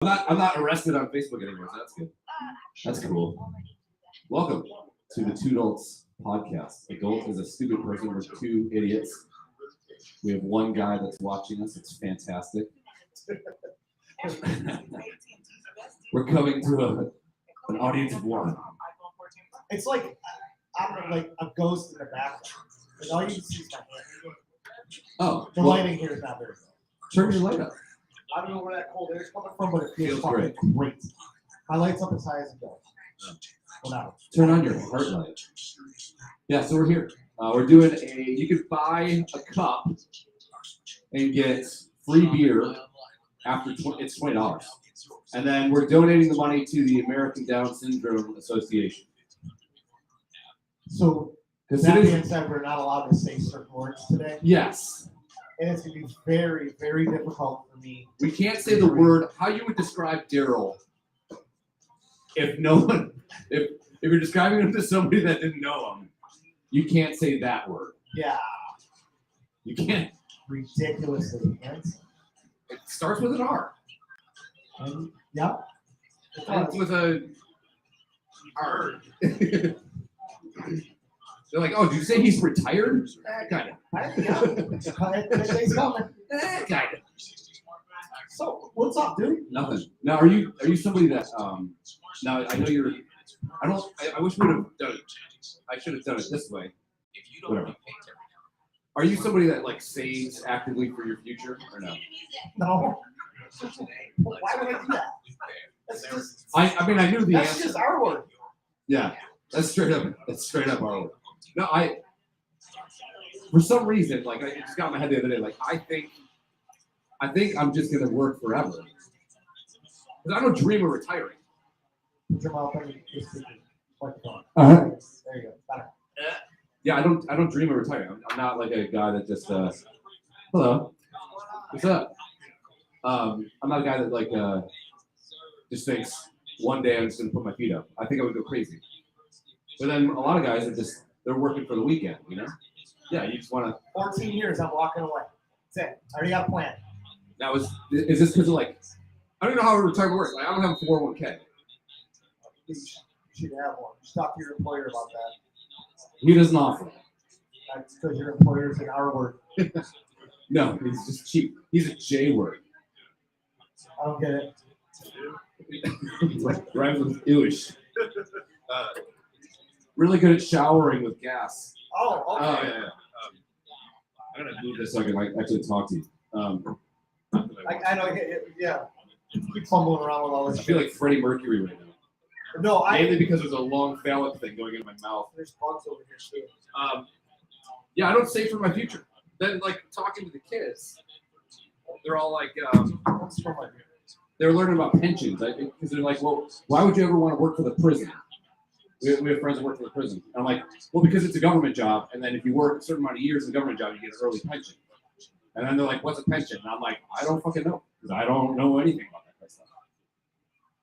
I'm not arrested on Facebook anymore, so that's good. That's cool. Welcome to the Two Dolts Podcast. A dolt is a stupid person. We're two idiots. We have one guy that's watching us. It's fantastic. We're coming to an audience of one. It's like like a ghost in the background. Like all you can see is my hand. Oh, The lighting here is not very good. Turn your light up. I don't know where that cold air is coming from, but it feels Feels fucking great. My light's up as high as it goes. Whatever. Turn on your heart light. Yeah, so we're here. We're doing you can buy a cup and get free beer after it's $20. And then we're donating the money to the American Down Syndrome Association. So, that being said, we're not allowed to say certain words today. Yes. And it's going to be very, very difficult for me. We can't say the word. How you would describe Daryl if you're describing him to somebody that didn't know him, you can't say that word. Yeah. You can't. Ridiculously handsome. It starts with an R. And, yeah. It's with a R. They're like, oh, did you say he's retired? Kind of. He's coming. Kind of. So, what's up, dude? Nothing. Now, are you somebody that now I know you're. I wish we would have done it. I should have done it this way. Whatever. Are you somebody that like saves actively for your future or no? No. Why would I do that? That's just. I mean I knew the That's answer. just our word. Yeah, that's straight up our word. No, for some reason, like I just got in my head the other day, like I think I'm just gonna work forever. Because I don't dream of retiring. Put your mouth on your microphone. Uh-huh. There you go. Better. Yeah, I don't dream of retiring. I'm not like a guy that just hello, what's up? I'm not a guy that like just thinks one day I'm just gonna put my feet up. I think I would go crazy. But then a lot of guys are they're working for the weekend, you know? Yeah, you just want to. 14 years, I'm walking away. That's it. I already got a plan. Is this because of like, I don't know how retirement works. Like, I don't have a 401k. You should have one. Just talk to your employer about that. He doesn't offer it. That's because your employer is an R word. No, he's just cheap. He's a J word. I don't get it. Rhymes with Jewish. Really good at showering with gas. Oh, okay. Oh, yeah. I'm going to move this so I can like actually talk to you. I know. Yeah. Keep fumbling around with all this I feel shit. like Freddie Mercury right now. No, Mainly because there's a long phallic thing going in my mouth. There's bugs over here, too. Yeah, I don't save for my future. Then, like, talking to the kids, they're all like, What's from my beer? they're learning about pensions. Because they're like, well, why would you ever want to work for the prison? We have friends that work for the prison. And I'm like, well, because it's a government job. And then if you work a certain amount of years in a government job, you get an early pension. And then they're like, what's a pension? And I'm like, I don't fucking know. Because I don't know anything about that kind of stuff.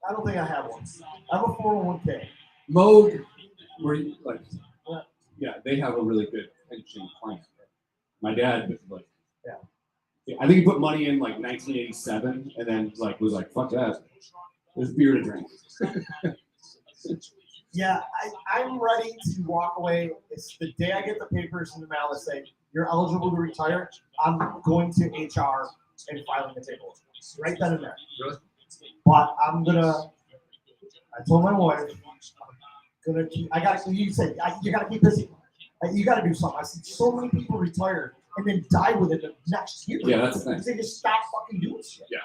I don't think I have one. I have a 401k. Mode, where you, like, yeah, they have a really good pension plan. My dad, like, yeah, I think he put money in like 1987, and then like was like, fuck that. There's beer to drink. Yeah, I'm ready to walk away. It's the day I get the papers in the mail that say you're eligible to retire. I'm going to HR and filing the paperwork right then and there. Really? But I told my wife, I gotta. You said you gotta keep busy. You gotta do something. I said so many people retire and then die within the next year. Yeah, that's the thing. They just stop fucking doing shit. Yeah.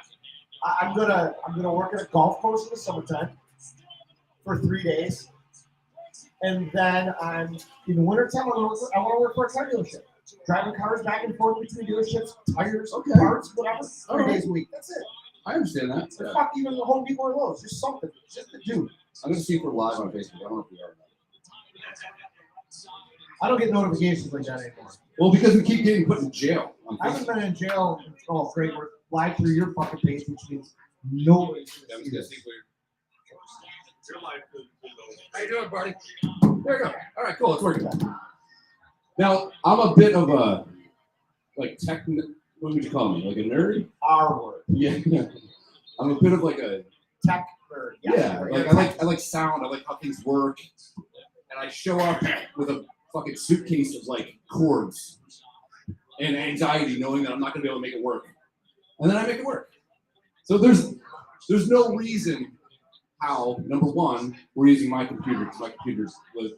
I'm gonna work at a golf course in the summertime for 3 days. And then in the wintertime, I want to work for a car dealership. Driving cars back and forth between dealerships, tires, parts, whatever, 3 days a week. That's it. I understand that. So fuck even the Home Depot or Lowe's. Just something. Just to do. I'm going to see if we're live on Facebook. I don't know if we are. I don't get notifications like that anymore. Well, because we keep getting put in jail. I haven't been in jail. Oh, great. We're live through your fucking page, which means nobody should see this. How you doing, buddy? There you go. All right, cool. It's working. Now, I'm a bit of a, like, what would you call me? Like a nerd? R word. Yeah. I'm a bit of like a tech nerd. I like sound. I like how things work, and I show up with a fucking suitcase of like cords and anxiety, knowing that I'm not gonna be able to make it work, and then I make it work. So there's no reason how, number one, we're using my computer because my computer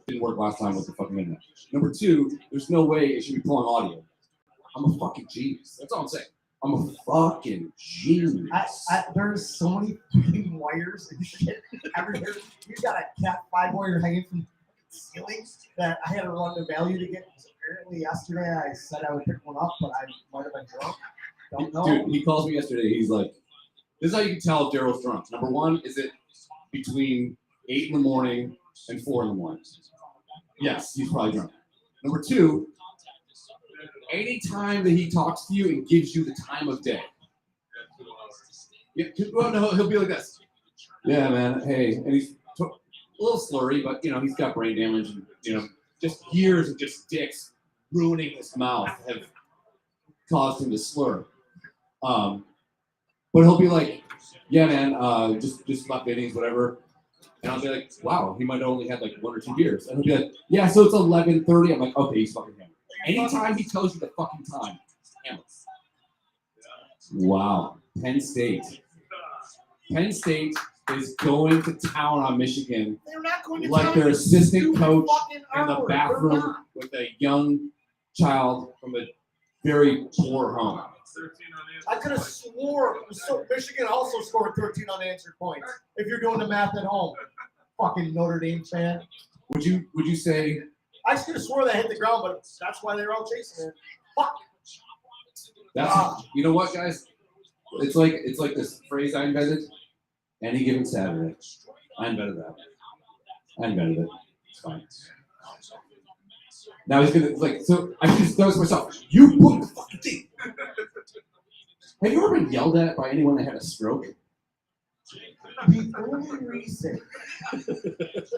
didn't work last time with the fucking internet. Number two, there's no way it should be pulling audio. I'm a fucking genius. That's all I'm saying. I'm a fucking genius. There's so many fucking wires and shit everywhere. You got a Cat 5 wire hanging from the ceiling that I had to run the value to get. Apparently yesterday I said I would pick one up, but I might have been drunk. Don't know. Dude, he calls me yesterday. He's like, this is how you can tell if Daryl's drunk. Number one, is it between 8 in the morning and 4 in the morning? Yes, he's probably drunk. Number two, anytime that he talks to you and gives you the time of day. Yeah, well, no, he'll be like this. Yeah, man. Hey, and he's a little slurry, but he's got brain damage, and just years of just dicks ruining his mouth have caused him to slur. But he'll be like, yeah, man, just left innings, whatever. And I'll be like, wow, he might have only had like 1 or 2 beers. And he'll be like, yeah, so it's 11:30. I'm like, okay, he's fucking hammered. Anytime he tells you the fucking time, hammered. Wow. Penn State is going to town on Michigan. They're not going to like their assistant coach in the bathroom with a young child from a very poor home. I could have swore Michigan also scored 13 unanswered points. If you're doing the math at home, fucking Notre Dame fan. Would you say? I could have swore they hit the ground, but that's why they were all chasing it. Fuck. You know what, guys? It's like this phrase I invented. Any given Saturday. I invented that. I invented it. It's fine. Now he's gonna so I just noticed myself. You put the fucking thing. Have you ever been yelled at by anyone that had a stroke? The only reason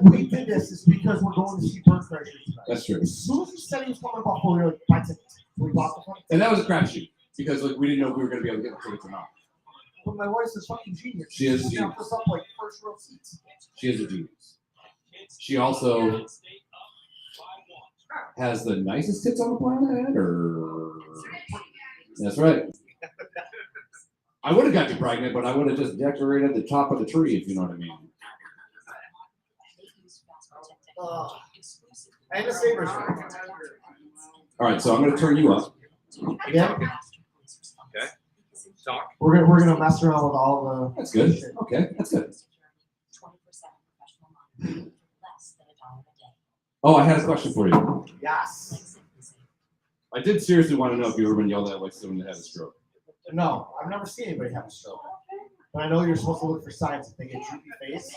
we did this is because we're going to see Burn Pressure tonight. That's true. As soon as he said he was coming to Buffalo, we were like, buy tickets. We bought the front. And that was a crapshoot because we didn't know if we were going to be able to get the tickets or not. But my wife's a fucking genius. She is a genius. She us up like first row seats. She is a genius. She also has the nicest tits on the planet, or that's right. I would have got you pregnant, but I would have just decorated the top of the tree, if you know what I mean. And the Sabres. All right, so I'm going to turn you up. Yeah. Okay. Talk. We're gonna mess around with all the. That's good. Okay, that's good. Oh, I had a question for you. Yes. I did seriously want to know if you've ever been yelled at by someone that had a stroke. No, I've never seen anybody have a stroke. But I know you're supposed to look for signs if they get droopy face.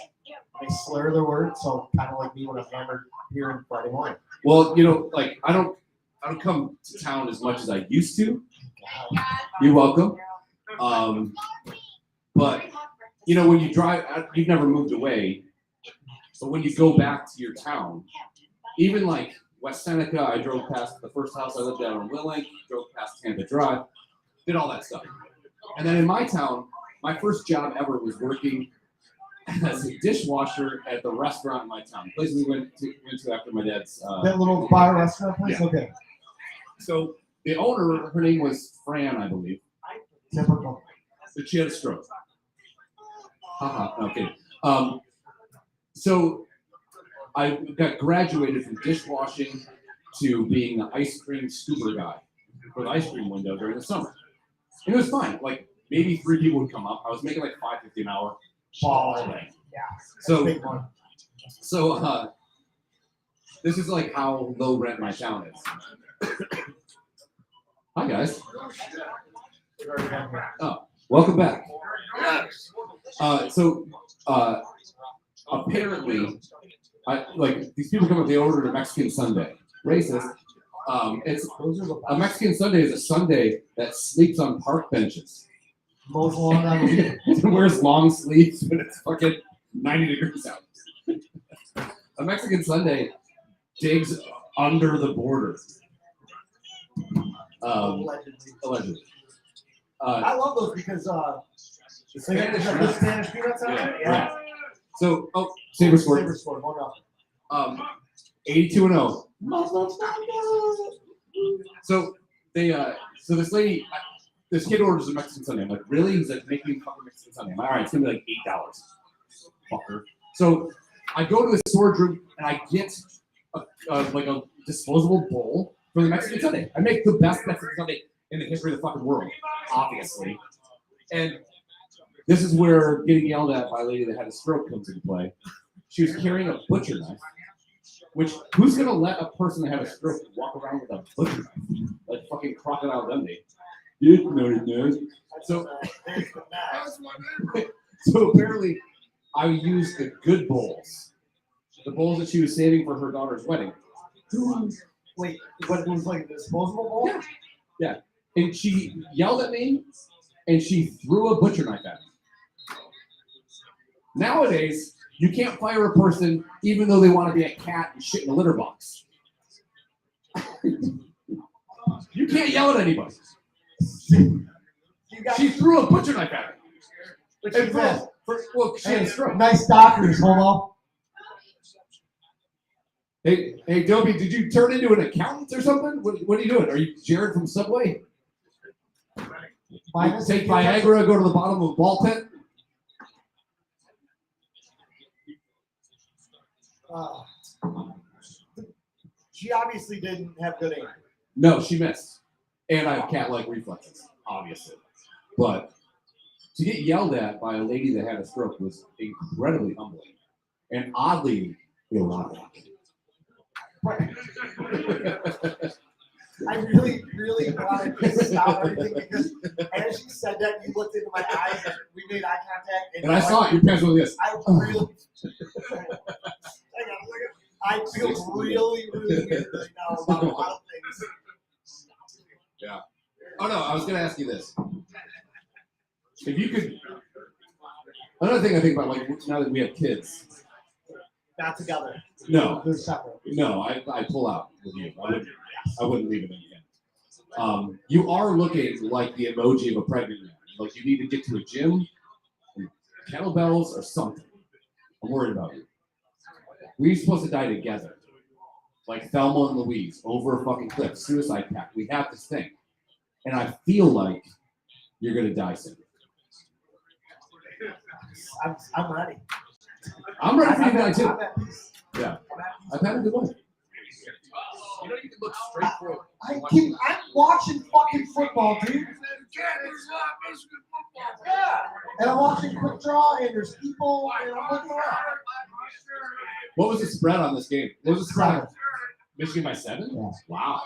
They slur their words, so kind of like me when I'm hammered here on Friday morning. Well, I don't come to town as much as I used to. You're welcome. But when you drive, you've never moved away. But when you go back to your town, even like West Seneca, I drove past the first house I lived at on Willink, drove past Tampa Drive, did all that stuff. And then in my town, my first job ever was working as a dishwasher at the restaurant in my town, the place we went to after my dad's. That little bar restaurant place? Yeah. Okay. So the owner, her name was Fran, I believe. Typical. But she had a stroke. Haha, no kidding. So I got graduated from dishwashing to being the ice cream scooper guy for the ice cream window during the summer. And it was fine. Like maybe 3 people would come up. I was making like $5.50 an hour. Balling. Yeah. So, big one. This is like how low rent my town is. Hi guys. Oh, welcome back. Apparently, these people come up. They ordered a Mexican sundae. Racist. It's a Mexican sundae is a sundae that sleeps on park benches. Mows along on the It wears long sleeves when it's fucking 90 degrees out. A Mexican sundae digs under the border. Allegedly. Allegedly. I love those because The So you got Spanish. the Spanish peanuts on there? Yeah. So, Saber scored. Saber scored 1-0. 82-0. So they, so this lady, this kid orders a Mexican Sunday. I'm like, really? He's like, make me fucking Mexican Sunday. I'm like, all right, it's gonna be like $8. Fucker. So I go to the storage room and I get like a disposable bowl for the Mexican Sunday. I make the best Mexican Sunday in the history of the fucking world, obviously. And this is where getting yelled at by a lady that had a stroke comes into play. She was carrying a butcher knife, which who's gonna let a person that had a stroke walk around with a butcher knife? Like fucking Crocodile Dundee. You know it knows. So apparently I used the good bowls. The bowls that she was saving for her daughter's wedding. Wait, but it was like a disposable bowl? Yeah. And she yelled at me and she threw a butcher knife at me. Nowadays, you can't fire a person even though they want to be a cat and shit in a litter box. You can't yell at anybody. She threw a butcher knife at me. Which is that? Well, she had a stroke. Nice doctors, homo. Hey, Dobie, did you turn into an accountant or something? What are you doing? Are you Jared from Subway? You take Viagra, go to the bottom of a ball pit? She obviously didn't have good aim. No, she missed. And I have cat-like reflexes, obviously. But to get yelled at by a lady that had a stroke was incredibly humbling and oddly erotic. I really, really wanted to stop everything because as you said that, you looked into my eyes and we made eye contact. And I saw it. Your pants were this. I feel really, really weird right now about a lot of things. Yeah. Oh no, I was gonna ask you this. If you could, another thing I think about, like now that we have kids. Not together. No. They're separate. No, I pull out with you. I wouldn't leave it in the end. You are looking like the emoji of a pregnant man. Like you need to get to a gym, kettlebells or something. I'm worried about you. We're supposed to die together. Like Thelma and Louise, over a fucking cliff, suicide pact. We have this thing. And I feel like you're going to die soon. I'm ready. I'm ready for you to die too. I'm at peace. Yeah. I've had a good life. You know, you can look straight forward. I'm watching fucking football, dude. Yeah. And I'm watching quick draw, and there's people, and I'm looking around. What was the spread on this game? What was the spread? 7. Michigan by 7? Yeah. Wow.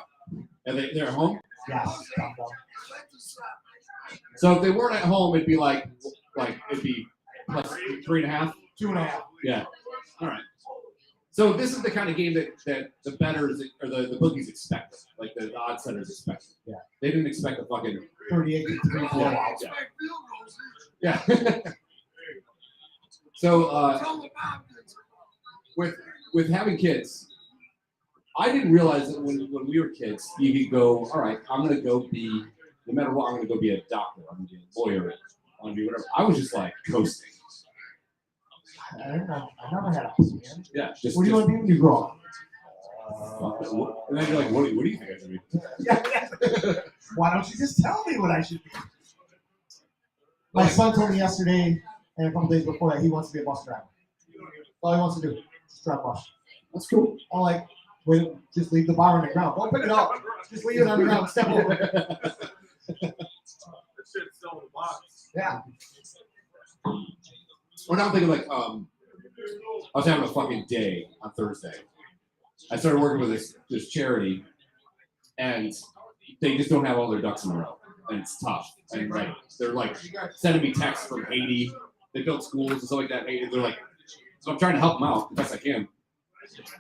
And they're at home? Yes. So if they weren't at home, it'd be like it'd be plus 3.5? 2.5. Yeah. All right. So this is the kind of game that the bettors or the bookies expected, like the odd setters expected. Yeah. They didn't expect a fucking 38-3 blowout. Yeah. So with having kids, I didn't realize that when we were kids, you could go, all right, I'm gonna go be, no matter what, I'm gonna go be a doctor, I'm gonna be a lawyer, I'm gonna be whatever. I was just like coasting. I never had a plan. Yeah. What do you want to be when you grow up? And then you're like, what do you think I should be? Yeah. Why don't you just tell me what I should be? My son told me yesterday and a couple days before that he wants to be a bus driver. That's all he wants to do. Just drive a bus. That's cool. I'm like, wait, just leave the bar on the ground. Don't pick it up. Just leave it on the ground. Step over it. That shit's still in the box. Yeah. Well, now I'm thinking like, I was having a fucking day on Thursday. I started working with this charity, and they just don't have all their ducks in a row, and it's tough. And like they're like sending me texts from Haiti. They built schools and stuff like that. And they're like, so I'm trying to help them out the best I can.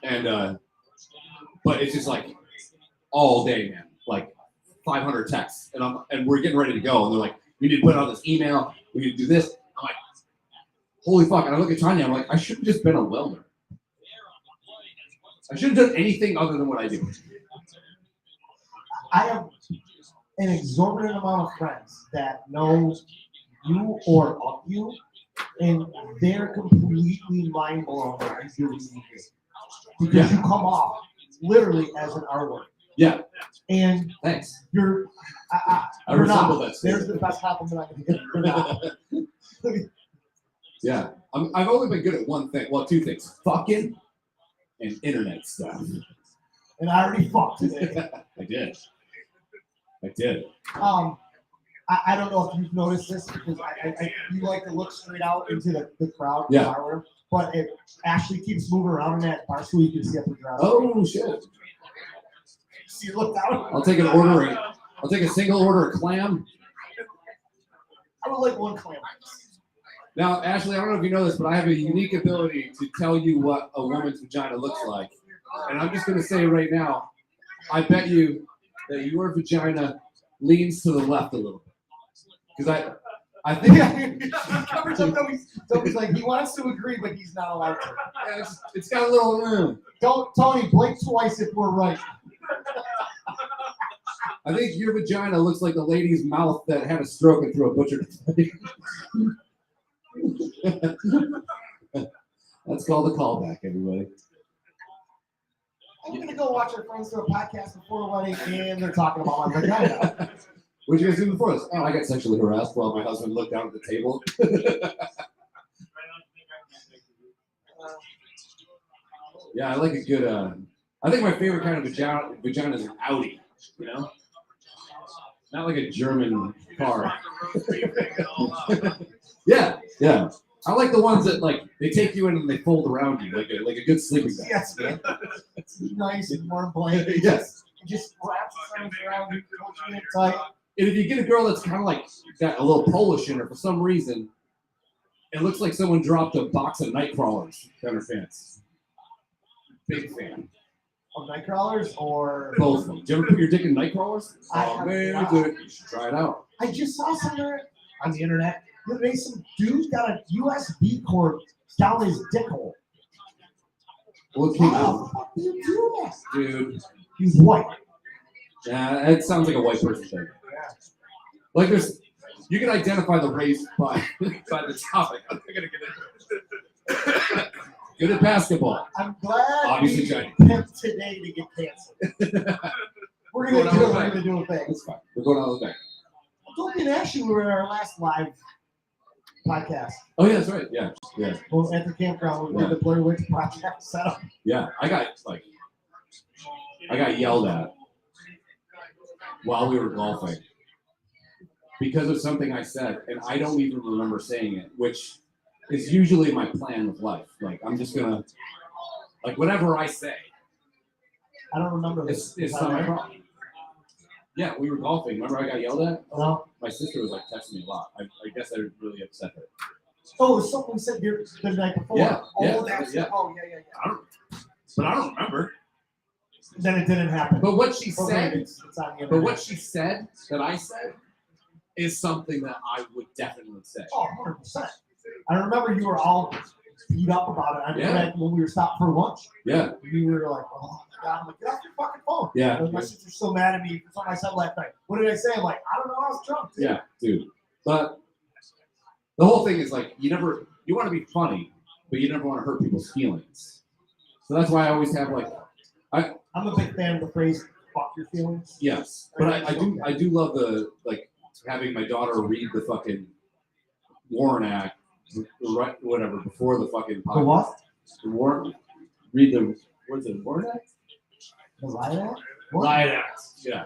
And but it's just like all day, man. Like 500 texts, and we're getting ready to go, and they're like, we need to put out this email. We need to do this. I'm like, holy fuck. And I look at Tanya, I'm like, I should have just been a welder. I should have done anything other than what I do. I have an exorbitant amount of friends that know you or of you, and they're completely mind blown that you do what you do. Because you come off literally as an R word. Yeah. And Thanks. you're I you're resemble not. that. There's the best compliment I can give. You're not. Yeah. I've only been good at one thing. Well, two things. Fucking and internet stuff. And I already fucked today. I did. I don't know if you've noticed this because you like to look straight out into the crowd. Yeah. The bar room, but it Ashley keeps moving around in that bar so you can see up her dress. Oh shit. So you look down. I'll take an order. I'll take a single order of clam. I would like one clam. Now, Ashley, I don't know if you know this, but I have a unique ability to tell you what a woman's vagina looks like. And I'm just going to say right now, I bet you that your vagina leans to the left a little bit. Because I think Toby's like, he wants to agree, but he's not allowed to. yeah, it's got a little room. Don't, Tony, blink twice if we're right. I think your vagina looks like the lady's mouth that had a stroke and threw a butcher. That's called a callback, everybody. I'm gonna go watch our friends do a podcast before the wedding, and they're talking about my vagina. What did you guys do before this? Oh, I got sexually harassed while my husband looked down at the table. Yeah, I like a good. I think my favorite kind of vagina is an Audi. You know, not like a German car. Yeah. I like the ones that like they take you in and they fold around you like a good sleeping bag. Yes, man. It's nice and warm blanket. Yes. It just wraps itself around you, holds you in tight. And if you get a girl that's kind of like got a little Polish in her for some reason, it looks like someone dropped a box of night crawlers down her pants. Big fan. Of night crawlers or Both of them. Did you ever put your dick in night crawlers? I Oh have man, not. dude, you should try it out. I just saw somewhere on the internet the other day some dude got a USB cord down his dick hole. Well, How the fuck do you do that? dude. He's white. Yeah, it sounds like a white person thing. Like you can identify the race by the topic. I'm not gonna get into it. Good at basketball. I'm glad Obviously, we Johnny. picked today to get canceled. We're gonna do it. We're gonna do it big. It's fine. We're going out of the way. Don't be actually. We were in our last live podcast. Oh yeah, that's right. Yeah. Well, at the campground, we did the Blair Witch Project setup. Yeah. I got yelled at while we were golfing because of something I said, and I don't even remember saying it, which is usually my plan with life. Like I'm just gonna, like whatever I say, I don't remember this. it's not my problem. Yeah, we were golfing. Remember I got yelled at? No. My sister was like texting me a lot. I guess I really upset her. Oh, it was something we said here the night before. Yeah, Oh, yeah, that's yeah. Oh, yeah. I don't remember. Then it didn't happen. But what she Well, said, it's on the but internet. what she said that I said is something that I would definitely say. Oh, 100%. I remember you were all beat up about it. I remember Yeah. that when we were stopped for lunch. Yeah, You were like, oh my God. I'm like, get off your fucking phone. yeah, My sister's so mad at me for something I said last night. What did I say? I'm like, I don't know. I was drunk. Dude. yeah, dude. But the whole thing is like you want to be funny, but you never want to hurt people's feelings. So that's why I always have like, I'm a big fan of the phrase "fuck your feelings." yes, but I do love the like having my daughter read the fucking Warren Act, right, whatever, before the fucking podcast. The what? The Warren, read the, what's it, Warren Act? The riot act? What? Riot Act. Yeah.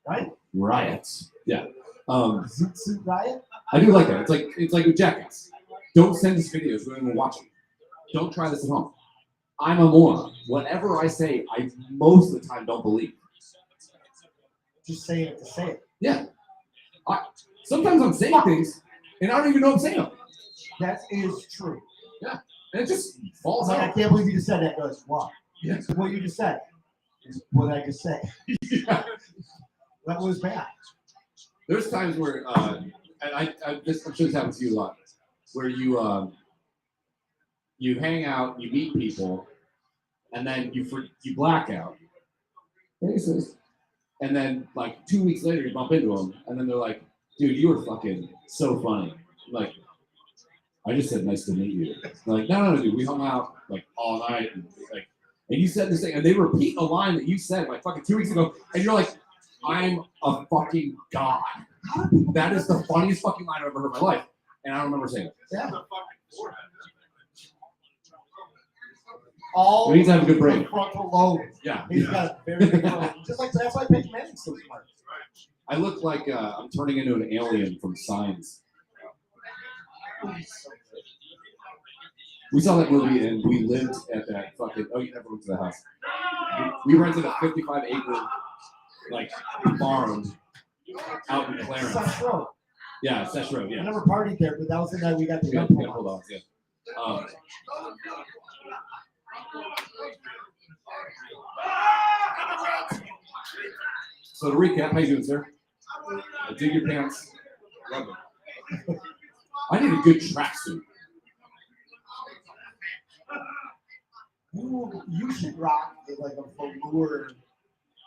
Right? Riots. Yeah. Zoot suit riot? I do like that. It's like with Jackass. Don't send us videos. We don't even watch them. Don't try this at home. I'm a moron. Whatever I say, I most of the time don't believe. Just saying it to say it. Yeah. Sometimes I'm saying things and I don't even know I'm saying them. That is true. And it just falls Like, I out. can't believe you just said that. Goes, what? Yeah. What you just said is what I just said. Yeah. That was bad. There's times where, and I'm sure this happens to you a lot, where you hang out, you meet people, and then you black out. Racist. And then like 2 weeks later, you bump into them, and then they're like, dude, you were fucking so funny. Like, I just said, nice to meet you. Like, no, dude, we hung out like all night, and like, and you said this thing, and they repeat a line that you said like fucking 2 weeks ago, and you're like, I'm a fucking god. That is the funniest fucking line I've ever heard in my life, and I don't remember saying it. Yeah. The fucking forehead. All We need to have a good brain. the frontal lobe. Yeah. He's got a very big frontal lobe. Just like that's why Peyton Manning's so smart. I look like I'm turning into an alien from Signs. We saw that movie and we lived at that fucking. Oh, you never went to the house. We rented a 55-acre like farm out in Clarence. Such Road. Yeah, Sesh Road. I Yeah. never partied there, but that was the night we got the Yeah, gun yeah, pulled hold out. on. Yeah. So to recap, how you doing, sir? I dig your pants. Love it. I need a good tracksuit. You should rock like a velour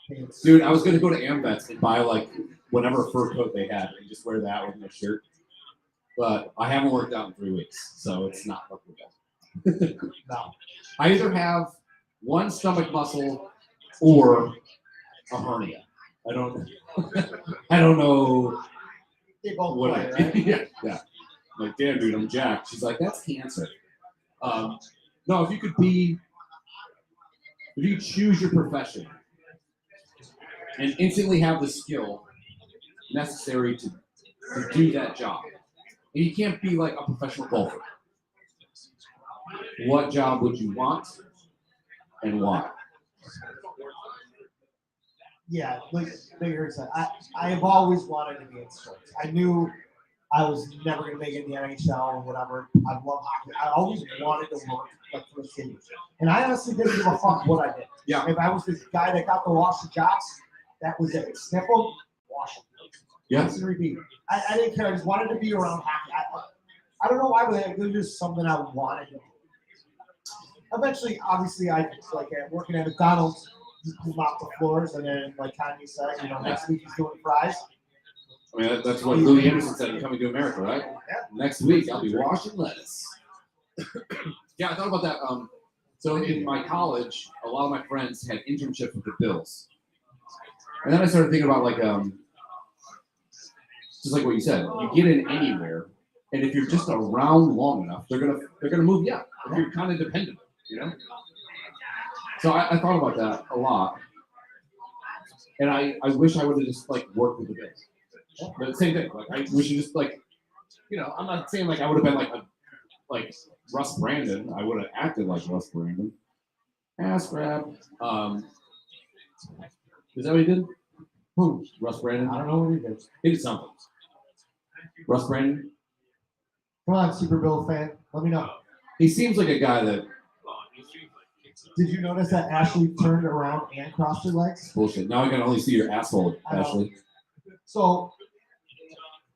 pants. Dude, I was gonna go to Amvets and buy like whatever fur coat they had and just wear that with my shirt. But I haven't worked out in 3 weeks, so it's not looking good. No. I either have one stomach muscle or a hernia. I don't know They both what play, I right? yeah. I'm like, damn dude, I'm jacked. She's like, that's cancer. No, if you choose your profession and instantly have the skill necessary to do that job. And you can't be like a professional golfer. What job would you want and why? Yeah, like Bigger said, I have always wanted to be in sports. I knew I was never going to make it in the NHL or whatever. I love hockey. I always wanted to work like for the city. And I honestly didn't give a fuck what I did. Yeah. If I was this guy that got to wash the jocks, that was it. Snip them, wash them. Yeah. Rinse and repeat. I didn't care. I just wanted to be around hockey. I don't know why, but it was just something I wanted to do. Eventually, obviously, I like working at McDonald's, you mop the floors, and then like Kanye said, next week he's doing fries. I mean, that's what Louis Anderson said in Coming to America, right? Yeah. Next week, I'll be washing lettuce. Yeah, I thought about that. So in my college, a lot of my friends had internships with the Bills. And then I started thinking about, like, just like what you said, you get in anywhere, and if you're just around long enough, they're gonna move you up. If you're kind of dependent, So I thought about that a lot. And I wish I would have just, like, worked with the Bills. But same thing. Like, I wish you just, like, I'm not saying, like, I would have been, like Russ Brandon. I would have acted like Russ Brandon. Ass grab. Is that what he did? Who? Russ Brandon? I don't know what he did. He did something. Russ Brandon? Come on, Super Bowl fan. Let me know. He seems like a guy that Did you notice that Ashley turned around and crossed her legs? bullshit. Now I can only see your asshole, I know. Ashley. So,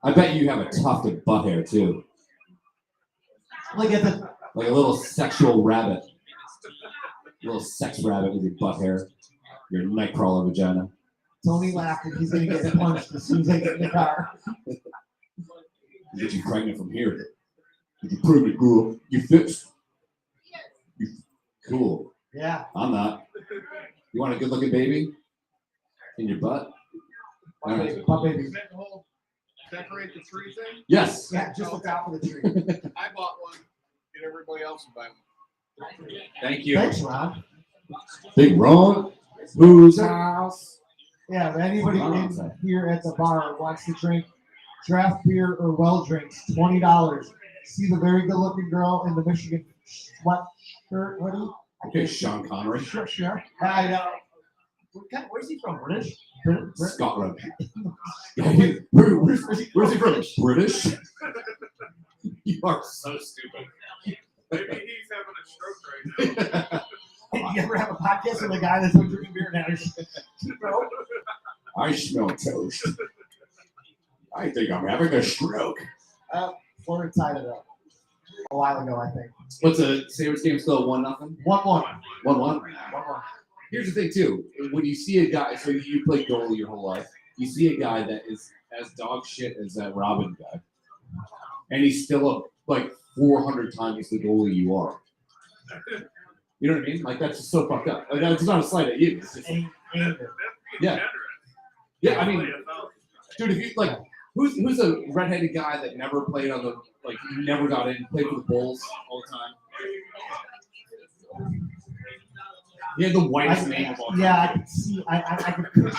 I bet you have a tuft of butt hair too. like at the Like a little sexual rabbit. A little sex rabbit with your butt hair. Your nightcrawler vagina. Tony laughed and he's gonna get punched as soon as I get in the car. Get you pregnant from here. Get you pregnant, girl. You fixed. You cool. Yeah. I'm not. You want a good looking baby? In your butt? All right. My baby. Is that the whole decorate the tree thing? Yes. Yeah, just the top of the tree. I bought one. Get everybody else to buy one. Thank you. Thanks, Ron. Big Ron. Whose house? Yeah, if anybody in here at the bar wants to drink draft beer or well drinks, $20. See the very good looking girl in the Michigan sweatshirt hoodie? Okay, Sean Connery. Sure. I know. Where's he from? British? Scotland. Where's he from? British? You are so stupid. Maybe he's having a stroke right now. You ever have a podcast with a guy that's been drinking beer now? Bro, I smell toast. I think I'm having a stroke. Florida tied it up a while ago, I think. What's the Sabres game still 1-0? 1-1. 1-1. 1-1. Here's the thing too. When you see a guy, so you played goalie your whole life, you see a guy that is as dog shit as that Robin guy, and he's still like 400 times the goalie you are. You know what I mean? Like that's just so fucked up. Like that's not a slight at you. It's just, yeah. Yeah, I mean, dude, if you like, who's a redheaded guy that never played on the like never got in, played for the Bulls all the time? He had the whitest name of all time. Yeah, I can see. I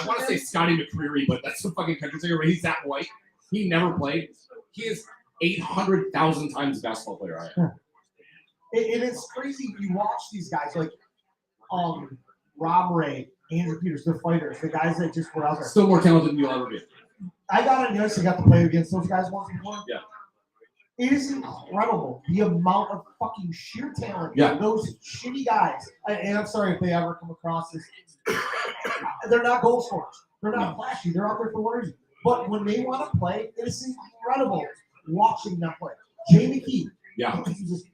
want to say Scotty McCreery, but that's the fucking country singer. But he's that white. He never played. He is 800,000 times the basketball player I am. And it's crazy. You watch these guys like Rob Ray, Andrew Peters, they're fighters. The guys that just were out there. Still more talented than you'll ever be. I got on this. I got to play against those guys once before. Yeah. It is incredible the amount of fucking sheer talent. Yeah. Those shitty guys. And I'm sorry if they ever come across this. They're not goal scorers. They're not flashy. They're out there for one reason. But when they want to play, it is incredible watching them play. Jamie Key. Yeah.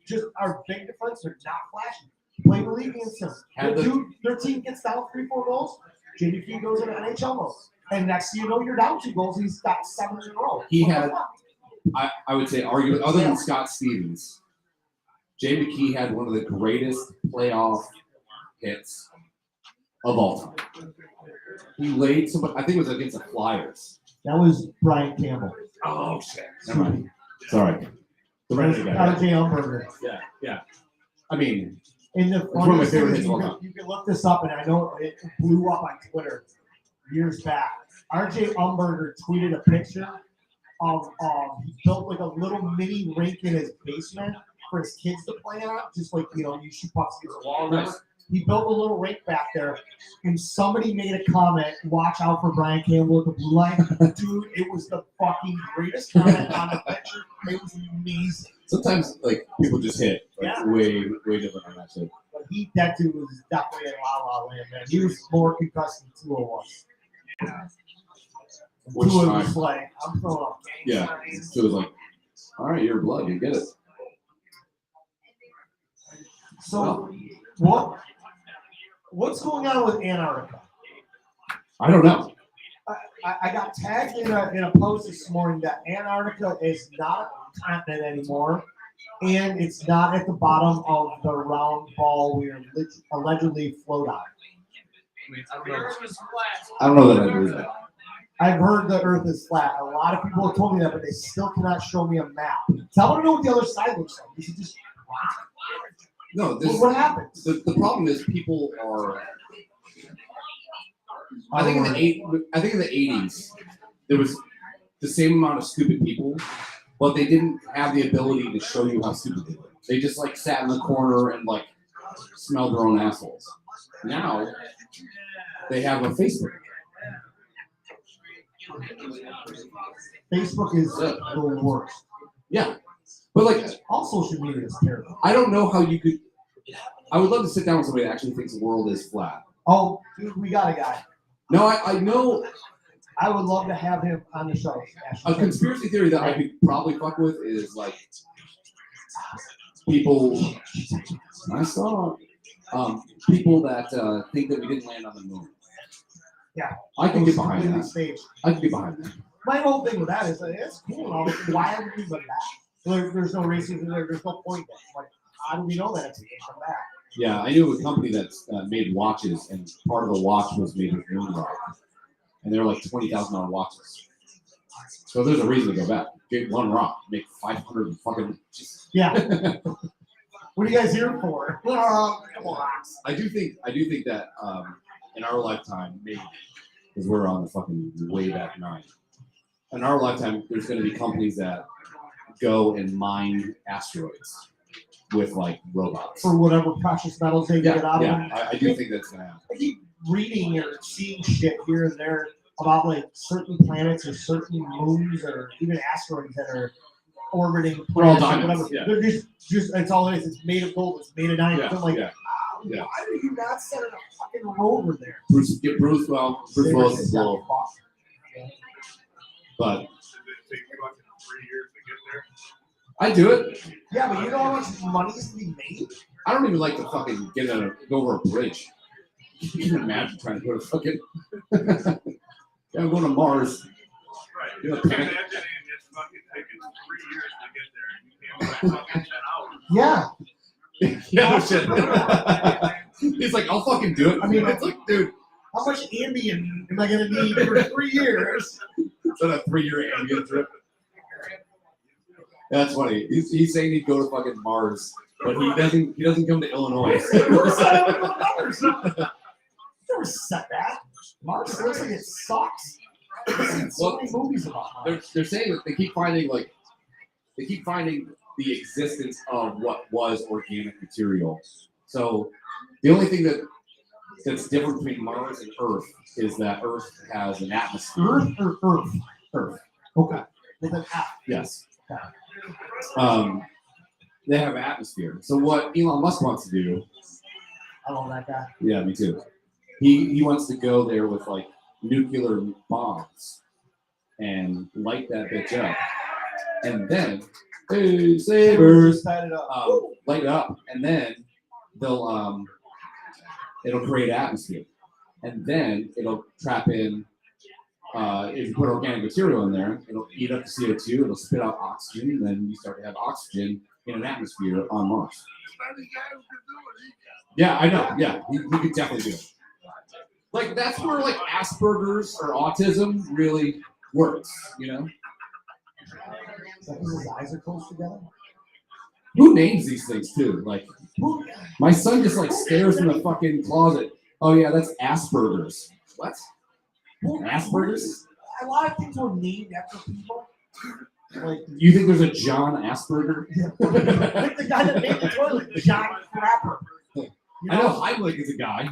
Just our big difference. They're not flashy. Play the league against them. Their team gets down 3-4 goals. Jamie Key goes into NHL mode. And next thing you know, you're down 2 goals. He's got 7 in a row. He had, I would say, arguably, other than Scott Stevens, Jay McKee had one of the greatest playoff hits of all time. He laid somebody, I think it was against the Flyers. That was Brian Campbell. Oh, shit. Never mind. Sorry. The rest guy. R.J. Umberger. Yeah. I mean, in the one of my favorite hits of all time. You can look this up, and I know it blew up on Twitter years back. R.J. Umberger tweeted a picture of he built like a little mini rink in his basement for his kids to play on, just like you shoot pucks against the wall. Nice. He built a little rink back there, and somebody made a comment, "Watch out for Brian Campbell at the blue line." Dude, it was the fucking greatest comment on the picture. It was amazing. Sometimes, like, people just hit way different on that shit. But that dude was definitely in La La Land, man. He was more concussed than Tua was. Which Tua time? was like, I'm throwing up. Yeah. So it was like, all right, you're blood, you get it. So, what's going on with Antarctica? I don't know. I got tagged in a post this morning that Antarctica is not a continent anymore, and it's not at the bottom of the round ball we allegedly float on. I don't know that I believe that. I've heard the Earth is flat. A lot of people have told me that, but they still cannot show me a map. So I want to know what the other side looks like. You should just No, what happens? The problem is people are. I think in the 80s there was the same amount of stupid people, but they didn't have the ability to show you how stupid they were. They just like sat in the corner and like smelled their own assholes. Now they have a Facebook. Facebook is the worst. Yeah, but like all social media is terrible. I don't know how you could. I would love to sit down with somebody that actually thinks the world is flat. Oh, dude, we got a guy. No, I know. I would love to have him on the show. A conspiracy theory that I could probably fuck with is like people. I saw people that think that we didn't land on the moon. Yeah, I can get behind that. Staged. I can get behind that. My whole thing with that is like, it's cool. And all, why haven't we done that? There's no racism there. There's no point there. Like, how do we know that it's going to come back? Yeah, I knew of a company that's made watches, and part of the watch was made with moon rock, and they're like $20,000 watches. So there's a reason to go back. Get one rock, make 500 and fucking. Yeah. What are you guys here for? Come on. I do think that in our lifetime, maybe because we're on the fucking way back nine. In our lifetime, there's going to be companies that go and mine asteroids with like robots For whatever precious metals they get out of them. I do think that's going to happen. I keep reading or seeing shit here and there about like certain planets or certain moons or even asteroids that are orbiting They're all planets or diamonds, whatever. yeah. They're just it's all it is. It's made of gold. It's made of diamonds. Yeah, I'm like, yeah. why do you not send a fucking rover there? Bruce Willis is little, but Did it take you like 3 years to get there? I do it. Yeah, but you know how much money is to be made? I don't even like to fucking go over a bridge. You can imagine trying to go to fucking. Yeah, I'm going to Mars. You know, Imagine it's fucking taking 3 years to get there, and you can't wait fucking 10 hours. Yeah. yeah, no shit. He's like, I'll fucking do it. I mean, it's like, dude, How much Ambien am I gonna need for 3 years? it's on a 3-year ambient trip. That's funny. He's saying he'd go to fucking Mars, but he doesn't come to Illinois. Never said that. Mars looks like it sucks. I've seen so many movies about Mars. They're saying that they keep finding the existence of what was organic material. So the only thing that's different between Mars and Earth is that Earth has an atmosphere. Earth or Earth? Earth. Okay. With an F. Yes. Okay. They have an atmosphere. So what Elon Musk wants to do, I love that guy. yeah, me too. He wants to go there with like nuclear bombs and light that bitch up, and then hey sabers, light it up, and then they'll it'll create atmosphere, and then it'll trap in. If you put organic material in there, it'll eat up the CO2, it'll spit out oxygen, and then you start to have oxygen in an atmosphere on Mars. Yeah, I know. Yeah, he could definitely do it. Like, that's where, like, Asperger's or autism really works, you know? Is that because his eyes are close together? Who names these things, too? Like, my son just, like, stares in the fucking closet. Oh, yeah, that's Asperger's. What? Asperger's? A lot of things were named after people. Like, You think there's a John Asperger? like the guy that made the toilet, John Crapper. You I know Heimlich is a guy,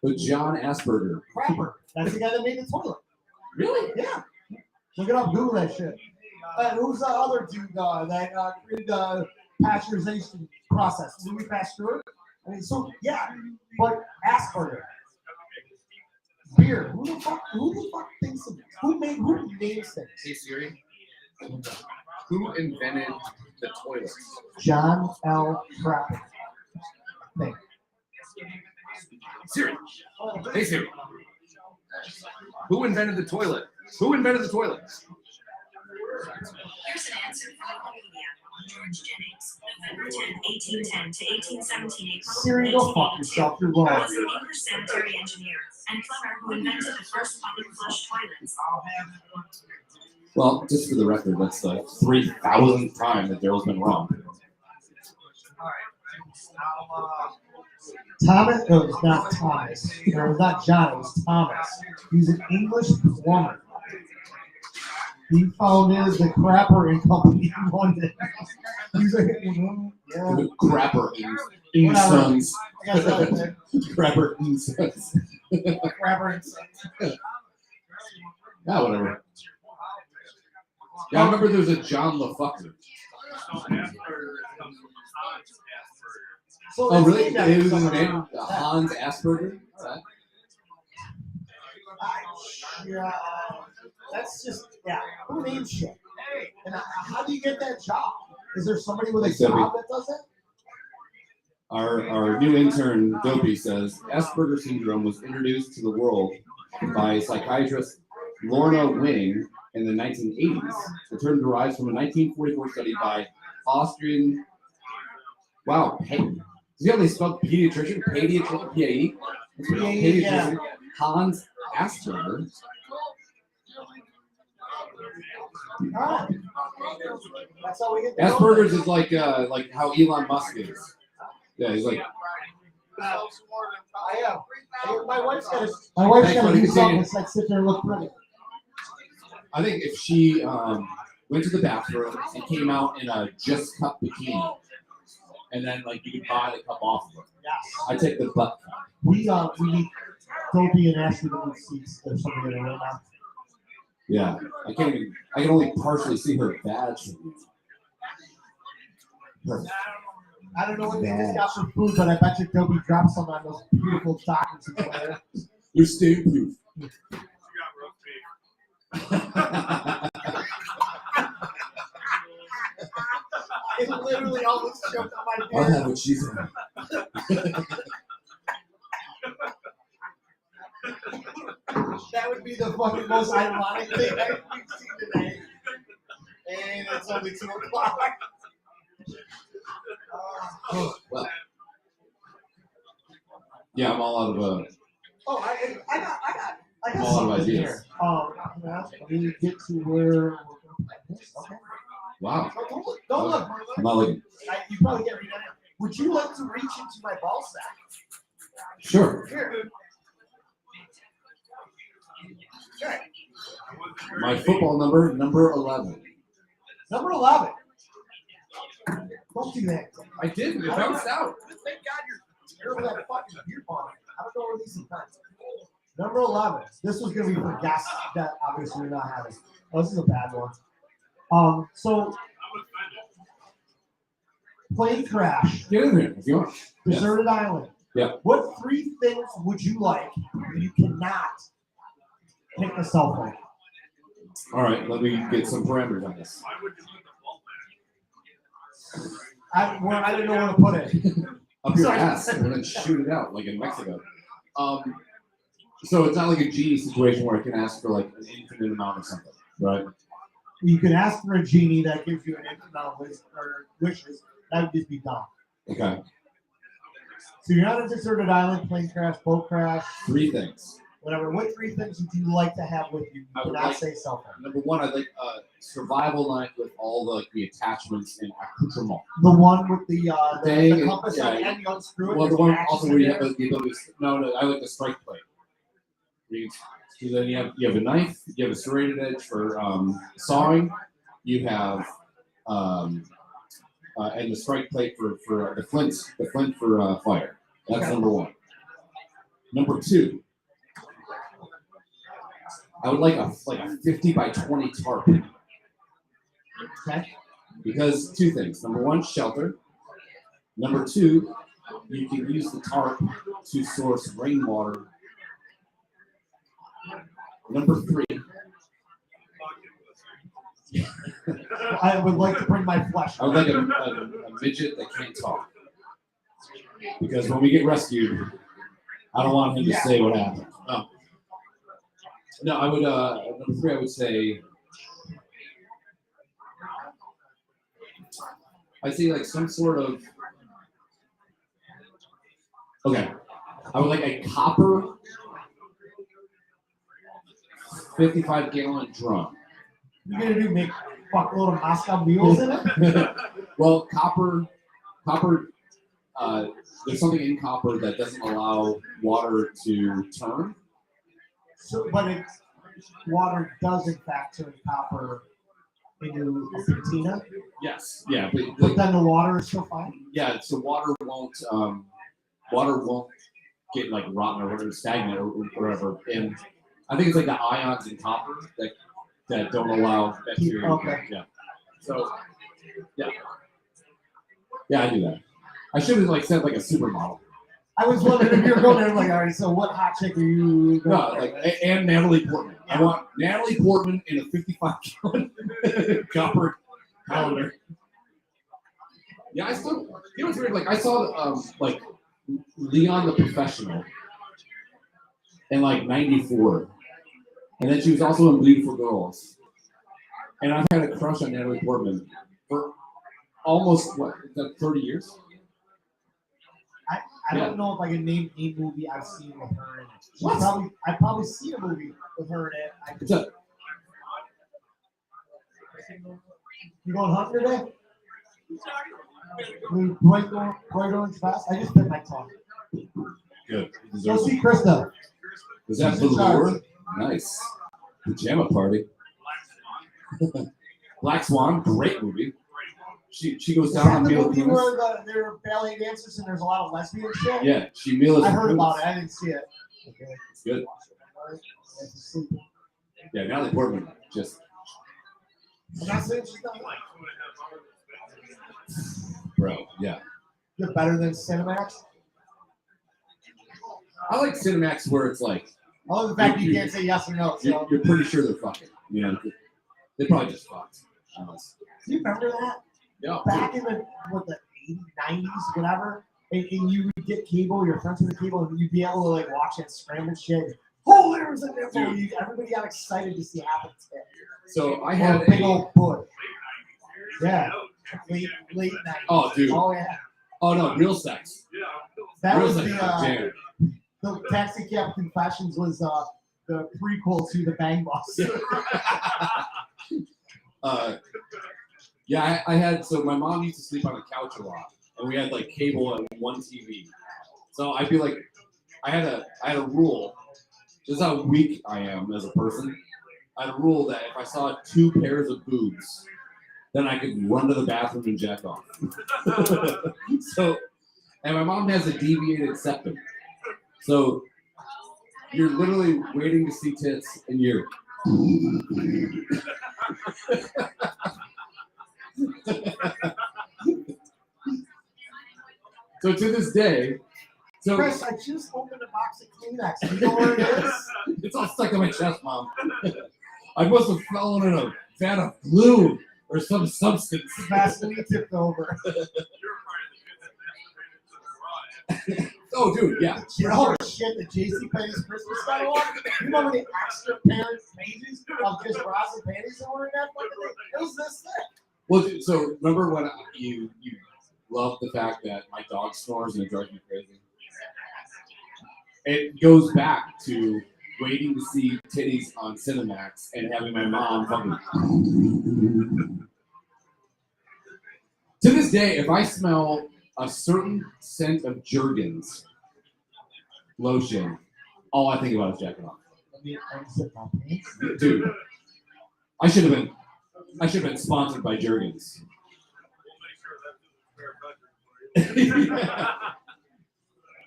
but John Asperger. Crapper. That's the guy that made the toilet. Really? Yeah. Look it up. Google that shit. Who's the other dude that created the pasteurization process? Louis Pasteur? I mean, so, yeah. But Asperger. Beer. Who the fuck thinks of this? Who names things? Hey Siri, who invented the toilet? John L. Crapper. Think. Siri. Hey Siri. Who invented the toilet? Who invented the toilet? Here's an answer from Wikipedia. George Jennings, November 10, 1810 to 1817, April Siri, go fuck yourself. You're wrong. was an English sanitary engineer and plumber who invented the first public flush toilets. Well, just for the record, that's the 3,000th time that Daryl's been wrong. Thomas? No, it's not Thomas. No, it's not John. It was Thomas. He's an English plumber. He founded the Crapper and Company in London. He's like, yeah. Crapper in Sons. I guess that was it. Crapper in Sons. Crapper and Sons. Yeah, whatever. Yeah, I remember there was a John LaFucker. So Oh, it's really? named after It was his someone. name? Hans Asperger? Yeah, that's just, yeah. Who names shit? And how do you get that job? Is there somebody with a job that does it? Our new intern, Dopey, says Asperger syndrome was introduced to the world by psychiatrist Lorna Wing in the 1980s. The term derives from a 1944 study by Austrian. Wow, see how they spelled pediatrician? Pediatrician, P-A-E? Pediatrician, Yeah. Hans Asperger. Alright. That's how we get the Asperger's is like how Elon Musk is. Yeah, he's like. I am. My wife's got to do something that's like sit there and look pretty. I think if she went to the bathroom and came out in a just cup bikini, and then like you could buy the cup off of her, Yes. I take the butt cup. We need Dopey and Ashley to move seats. There's somebody in there right now. Yeah, I can only partially see her badge. Perfect. I don't know what they just got for food, but I bet you Dopey dropped some on those beautiful tacos in there. You're staying proof. It literally almost choked on my I'll beer. have what she's having. That would be the fucking most ironic thing I've seen today. And it's only 2 o'clock. Well, yeah, I'm all out of Oh, I got All out of something ideas. here. Let me get to where we're going to play this. Okay. wow. Don't look. I'm not looking. You probably get read on it. Would you like to reach into my ball sack? Sure. Here. Okay. My football number 11. Number 11. Don't do that. I did. It bounced out. Thank God you're terrible at fucking beer pong. I don't know where these are. Number 11. This was going to be for guests that obviously we're not having. Oh, this is a bad one. So, plane crash, Get in there if you want. Yeah. deserted island. Yeah. What 3 things would you like if you cannot pick a cell phone? All right, let me get some parameters on this. Why would you put the ball back? I didn't know where to put it. Up your Sorry. ass and then shoot it out like in Mexico. So it's not like a genie situation where I can ask for like an infinite amount of something, right? You can ask for a genie that gives you an infinite amount of wishes. That would just be dumb. Okay. So you're on a deserted island, plane crash, boat crash, 3 things. whatever. What 3 things would you like to have with you? You I would cannot like- say cell phone. Number 1, I'd like a survival knife with all the attachments and accoutrement. The one with the Thing, compass yeah. on the end, you unscrew it. Well, the there's one matches also in where you there. have the ability to, no, I like the strike plate. So then you have a knife, you have a serrated edge for sawing, you have and the strike plate for the flint for fire. That's Okay. number 1. Number 2, I would like a 50 by 20 tarp Okay. because 2 things. Number 1, shelter. Number 2, you can use the tarp to source rainwater. Number 3, I would like to bring my flesh. I would like a midget that can't talk. Because when we get rescued, I don't want him to say what happened. No, I would, number 3, I would say, I'd say like some sort of, okay, I would like a copper 55-gallon drum. You're gonna do make fuckload of Moscow mules in it? Well, copper, there's something in copper that doesn't allow water to turn. So, but water does in fact turn copper into a patina. Yes, yeah, but But then the water is still fine. yeah, so water won't get like rotten or whatever, stagnant or whatever. And I think it's like the ions in copper that don't allow bacteria. Okay. Yeah. So yeah, I do that. I should have like sent like a supermodel. I was wondering if you were going there, like, all right, so what hot chick are you going No, for? like and Natalie Portman. I want Natalie Portman in a 55-gallon copper calendar. Yeah, I still. You know what's weird? Like I saw like Leon the Professional in like '94, and then she was also in Beautiful Girls. And I've had a crush on Natalie Portman for almost 30 years. I don't know if I can name a movie I've seen with her in it. I've probably seen a movie with her in it. What's up? You going hunting today? Bright orange vest? I just bit my tongue. Good. Go see Krista. Was that She's in charge. Velour? Nice. Pajama Party. Black Swan, great movie. She goes Is down that on the Mila movie Kunis. where there are ballet dancers and there's a lot of lesbian shit? Yeah, she Mila. I heard about it. I didn't see it. Okay. It's good. I'm Yeah, Natalie Portman just not saying she's not Like 2.5 hours. bro. Yeah, You're better than Cinemax. I like Cinemax where it's like I love the fact you can't say yes or no. So. you're pretty sure they're fucking. You know, they probably just fucked. Honest. Do you remember that? Yeah. Back in the 80s, 90s, whatever, and you would get cable, your friends would get cable, and you'd be able to like watch that scrambled shit. Oh, there was a nipple. Dude. Everybody got excited to see half a tip. So I Or had a big old bush. Yeah. Late night. Oh, dude. Oh, yeah. Oh no, real sex. That Real was sex. the Jam. Taxi Cab Confessions was the prequel to the Bang Boss. Yeah, I had, so my mom used to sleep on the couch a lot, and we had like cable and one TV. So I feel like I had a rule. This is how weak I am as a person. I had a rule that if I saw 2 pairs of boobs, then I could run to the bathroom and jack off. So, and my mom has a deviated septum. So you're literally waiting to see tits, and you're. So to this day, Chris, I just opened a box of Kleenex. You know where it is? It's all stuck to my chest, Mom. I must have fallen in a vat of glue or some substance. Vaseline tipped over. Oh, dude, yeah. Oh shit, the JCPenney's Christmas catalog. You remember the extra parent pages of just bras and panties that were in that fucking thing? It was this thick. Well, dude, so remember when you love the fact that my dog snores and it drives me crazy? It goes back to waiting to see titties on Cinemax and having my mom fucking. To this day, if I smell a certain scent of Jergens lotion, all I think about is jacking off. Let me unzip my pants. Dude, I should have been sponsored by Jergens.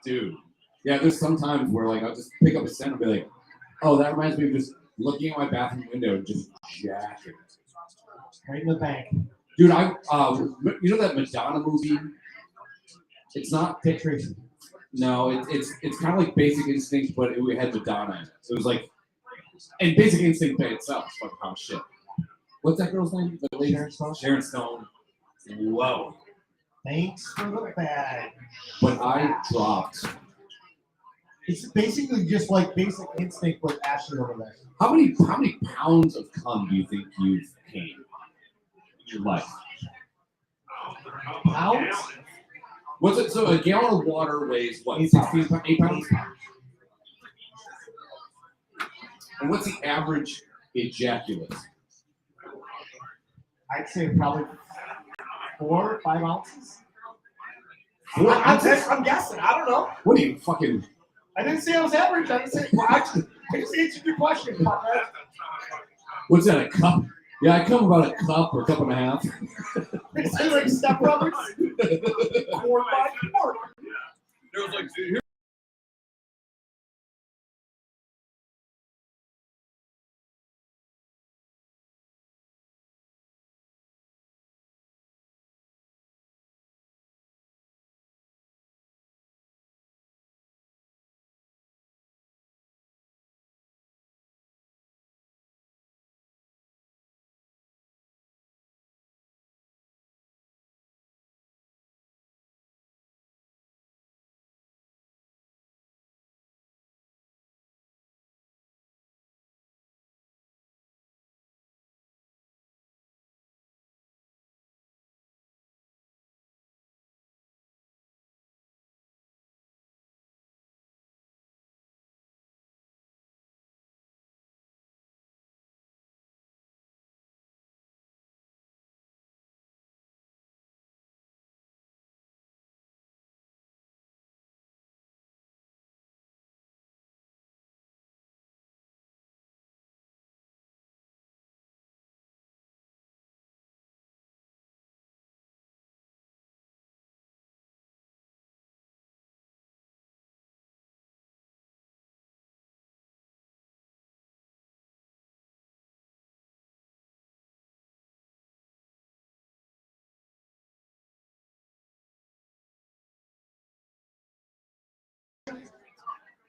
Dude, yeah, there's some times where like I'll just pick up a scent and be like, oh, that reminds me of just looking at my bathroom window and just jacking. Right in the bank. Dude, you know that Madonna movie? It's not. Dick Tracy. No, it's kind of like Basic Instinct, but it had Madonna in it. So it was like, and Basic Instinct by itself is fucking hot shit. What's that girl's name? The lady? Sharon Stone. Whoa. Thanks for the bag. But I dropped. It's basically just like Basic Instinct with Ashley over there. How many pounds of cum do you think you've gained in your life? Pounds? What's it? So a gallon of water weighs what? 8 8 pounds? And what's the average ejaculate? I'd say probably 4 or 5 ounces. 4 ounces? I'm guessing. I don't know. What are you fucking? I didn't say I was average. I didn't say. Well, I just answered your question, Papa. What's that? A cup? Yeah, I come about a cup or a cup and a half. Is it like Step Brothers? Quart by quart. There was like, here.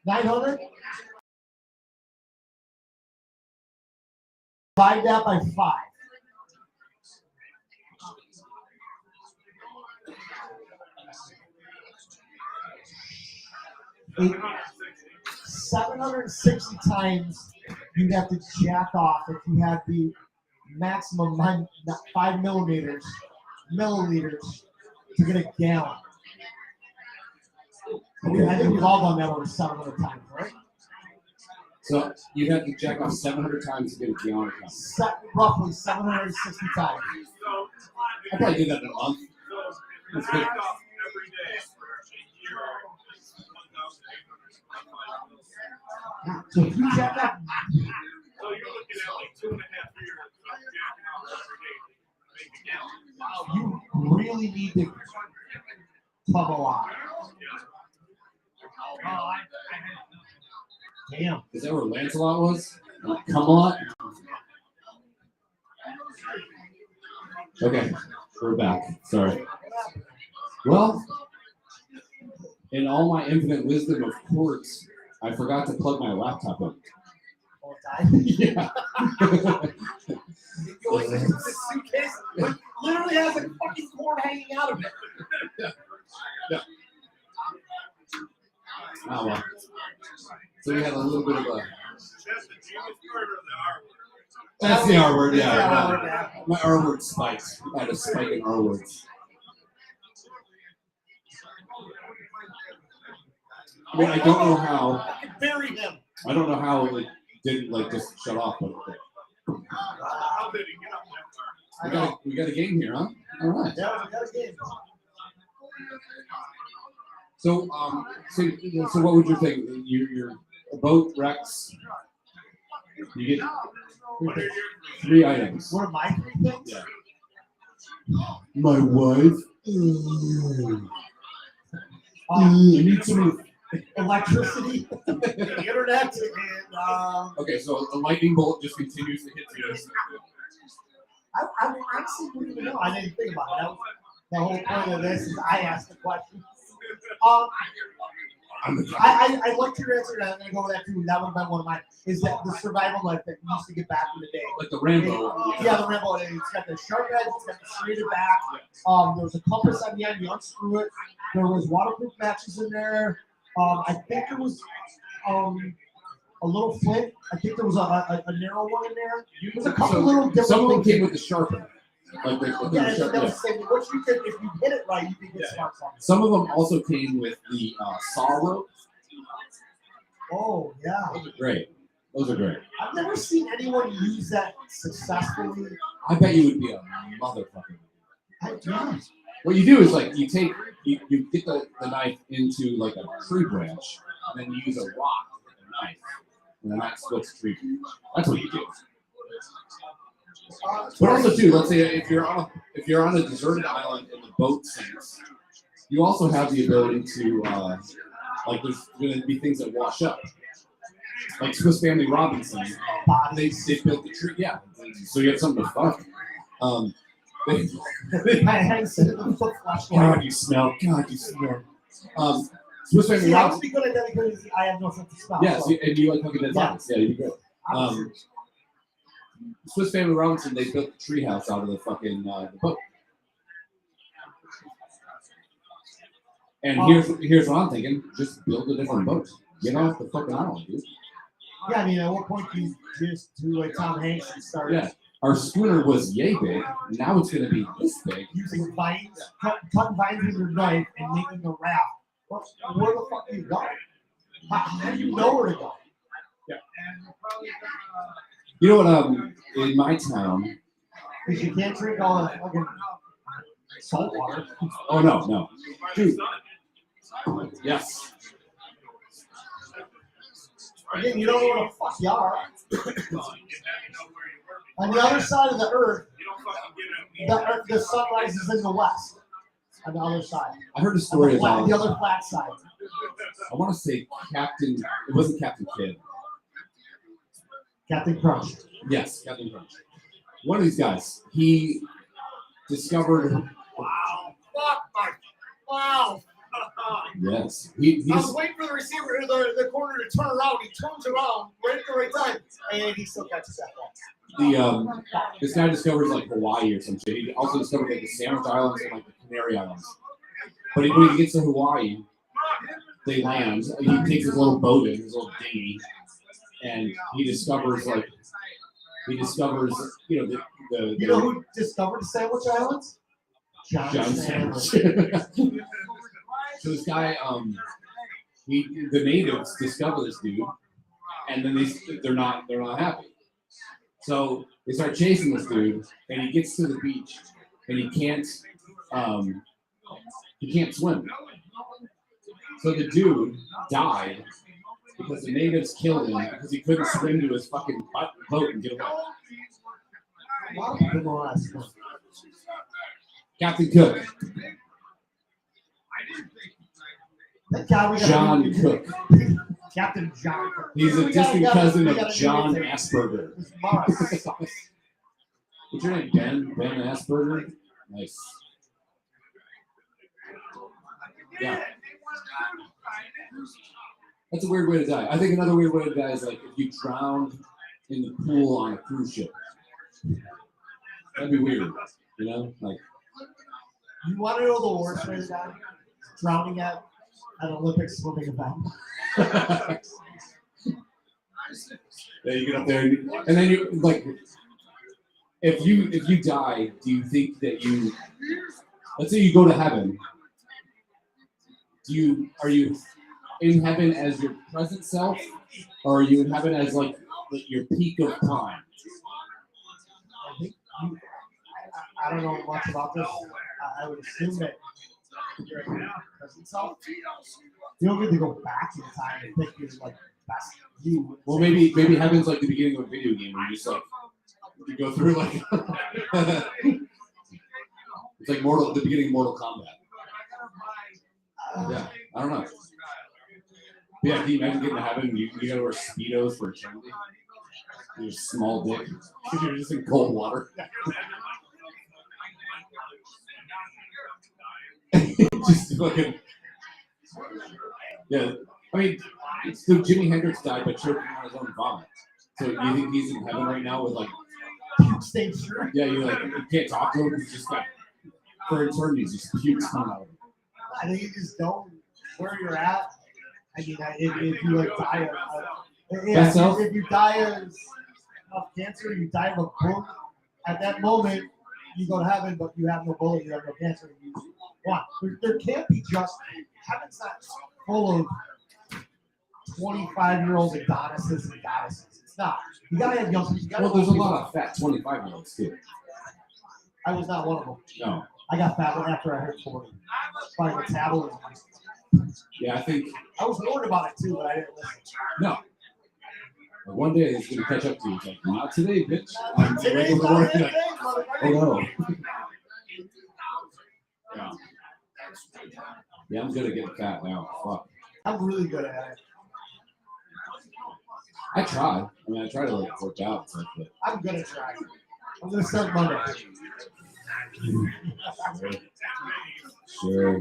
$900. Divide that by 5. 760 times you'd have to jack off if you had the maximum 5 milliliters to get a gallon. I think we've all done that over 700 times, right? So you'd have to jack off 700 times to get a gallon of cum. Roughly 760 times. I probably did that in a month. That's good. Every day for a year. So if you jack off, So you're looking at like 2.5 years of jacking out every day to make a gallon. you really need to come a lot. Damn. Is that where Lancelot was? Camelot? Okay, we're back. Sorry. Well, in all my infinite wisdom of courts, I forgot to plug my laptop in. All the time. Yeah. It goes into the suitcase, but literally has a fucking cord hanging out of it. Yeah. Oh, well. So we had a little bit of a. That's the genius part or the R word? That's the R word, yeah. Yeah, R word, yeah. My R word spikes. I had a spike in R words. I mean, I don't know how. I could bury him. I don't know how it didn't like just shut off, but How did he get up that far? we got a game here, huh? All right. Yeah, we got a game. So what would you think? Your boat wrecks. You get What are your 3 items. What are my 3 things? Yeah. My wife. I need some. Electricity, the internet, and Okay, so a lightning bolt just continues to hit you. I honestly don't even know. I didn't think about it. That was the whole point of this is I asked the question. I liked your answer, and I'm going to go with that too. That would have been one of mine. Is that the survival knife that we used to get back in the day? Like the Rambo. Yeah, the Rambo. It's got the sharp edge, it's got the straighted back. There was a compass on the end. You unscrew it. There was waterproof matches in there. I think there was a little flint. I think there was a narrow one in there. There's a couple little different Some of them things. came with the sharpener. Like the Yeah, sharp, that yeah. was the same. Which you could, if you hit it right, you could get smart from it. Some of them also came with the saw rope. Oh yeah. Those are great. Those are great. I've never seen anyone use that successfully. I bet you would be a motherfucker. Yeah. What you do is like you get the knife into like a tree branch, and then you use a rock with a knife, and the knife splits the tree branch. That's what you do. But also too, let's say if you're on a deserted island and the boat sinks, you also have the ability to like there's going to be things that wash up. Like Swiss Family Robinson, they built the tree, yeah. So you have something to fuck. God, you smell. God, you smell. Swiss Family See, I would Robinson. be good at that because I have no sense of smell. Yes, so and you like fucking dead bodies. Yeah, you'd be good. I'm Swiss Family Robinson, they built the treehouse out of the fucking the boat. And here's what I'm thinking: just build a different boat. Get off the fucking island, dude. Yeah, I mean, at what point do you just do like Tom Hanks and start Yeah, our schooner was yay big. Now it's gonna be this big. using vines, cutting vines with your knife and making a raft? Well, where the fuck do you go? How do you know where to go? You know what? In my town. Because you can't drink all that fucking salt water. Oh no, dude. Yes. Again, you don't know where the fuck you are. You have to know where you work. On the other side of the earth, You don't fucking get it. the sun rises in the west. On the other side. I heard a On story the about. other flat side. I want to say Captain. It wasn't Captain Kidd. Captain Crunch. Yes, Captain Crunch. One of these guys. He discovered. Wow. Fuck my. Wow. Yes. He I was waiting for the receiver, the corner to turn around. He turns around right at the right time, and he still catches that ball. This guy discovers like Hawaii or some shit. He also discovered like the Sandwich Islands and like the Canary Islands. But when he gets to Hawaii, they land. He takes his little boat in, his little dinghy, and he discovers you know You know who discovered the Sandwich Islands? John Sandwich. So this guy, the natives discover this dude, and then they're not happy. So they start chasing this dude, and he gets to the beach, and he can't swim. So the dude died because the natives killed him because he couldn't swim to his fucking boat and get away. A lot of people don't ask me. Captain Cook, Thank God we got John Cook. Captain John Cook. He's a distant cousin of John Asperger. This Mars sucks. What's your name? Ben Asperger? Nice. Yeah. That's a weird way to die. I think another weird way to die is like if you drowned in the pool on a cruise ship. That'd be weird. You know? Like You want to know the worst way to die? Drowning at an Olympic swimming event. Yeah, you get up there and then you like if you die, do you think that let's say you go to heaven, are you in heaven as your present self, or are you in heaven as like your peak of time? I think I don't know much about this. I would assume that you're in your present self. You don't get to go back in time and think you're like that's you. Well, maybe heaven's like the beginning of a video game where you just like you go through like it's like the beginning of Mortal Kombat. Yeah, I don't know. Yeah, can you imagine getting to heaven and you gotta wear Speedos for eternity? You're small dick. You're just in cold water. Just fucking. Yeah, I mean, so Jimi Hendrix died by choking on his own vomit. So you think he's in heaven right now with like puke state shirt? Yeah, you can't talk to him. He's just like for eternity, just puke's coming out of him. I think you just don't where you're at. I mean, if you like die if you die of cancer, you die of a bullet. At that moment, you go to heaven, but you have no bullet, you have no cancer. There can't be just heaven's not full of 25-year-old Adonises and goddesses. It's not. You gotta have young people. Well, there's a lot of fat 25-year-olds too. I was not one of them. No. I got fat after I hit 40. My metabolism. Yeah, I think I was worried about it too, but I didn't listen. No. But one day it's gonna catch up to you. It's like, not today, bitch. Today's not that day, Oh motherfucker. no. Yeah. Yeah, I'm good at getting fat now. Fuck. I'm really good at it. I try. I mean, I try to like work out and stuff, but I'm gonna try. I'm gonna start Monday. sure.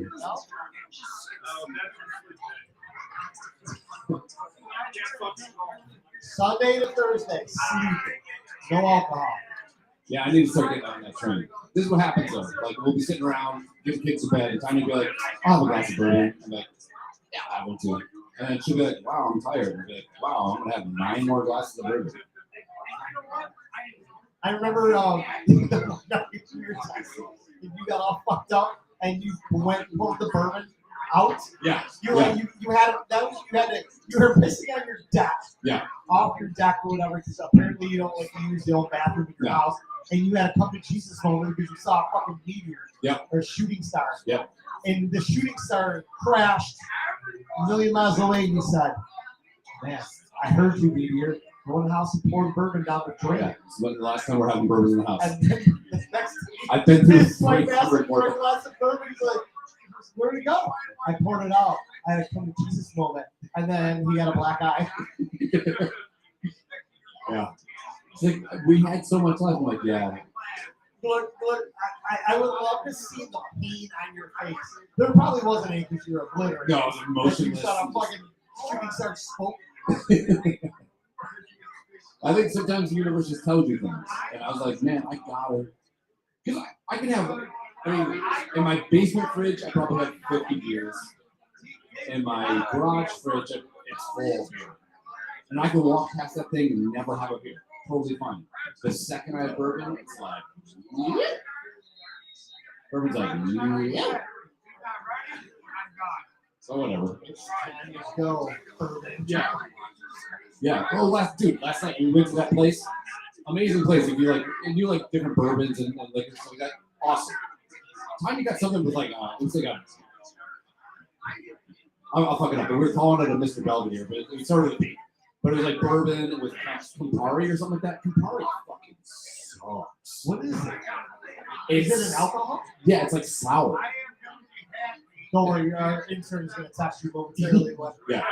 Sunday to Thursday, sleep. No alcohol. Yeah, I need to start getting on that train. This is what happens though. Like we'll be sitting around, getting kids to bed, and Tanya will be like, I'll have a glass of bourbon. I'm like, yeah, I want to. And then she'll be like, wow, I'm tired. And I'll be like, wow, I'm gonna have 9 more glasses of bourbon. I remember if you got all fucked up and you pulled the bourbon out. Yeah. You were pissing on your deck. Yeah. Off your deck or whatever, because apparently you don't like to use the old bathroom in your house, and you had a come to Jesus moment because you saw a fucking meteor. Yep. Or a shooting star. Yep. And the shooting star crashed a million miles away, and you said, "Man, I heard you, meteor." Go in the house and pour bourbon down the drain. Yeah. So the last time we're having bourbon in the house. And then the next I've been through his wife asked 300 him for a more. glass of bourbon. He's like, "Where'd it go?" I poured it out. I had a come to Jesus moment, and then he had a black eye. Yeah. It's like we had so much left. I'm like, yeah. Look, I would love to see the pain on your face. There probably wasn't any because you were obliterated. No, it was emotionless. You saw a fucking shooting star smoke. I think sometimes the universe just tells you things. And I was like, man, I gotta. Because I can have, I mean, in my basement fridge, I probably have 50 beers. and my garage fridge, it's full of beer. And I can walk past that thing and never have a beer. Totally fine. The second I have bourbon, it's like, yeah. Bourbon's like, yeah. So whatever. It's time to go. Yeah. Yeah. Oh, last night we went to that place. Amazing place. If you like different bourbons and liquor stuff like that, awesome. Time you got something with like it's like a I'll fuck it up, but we were calling it a Mr. Belvedere, but it started with a B. But it was like bourbon with Campari or something like that. Campari fucking sucks. What is it? Is Is it an alcohol? Yeah, it's like sour. Don't worry, our intern is going to text you momentarily. Yeah.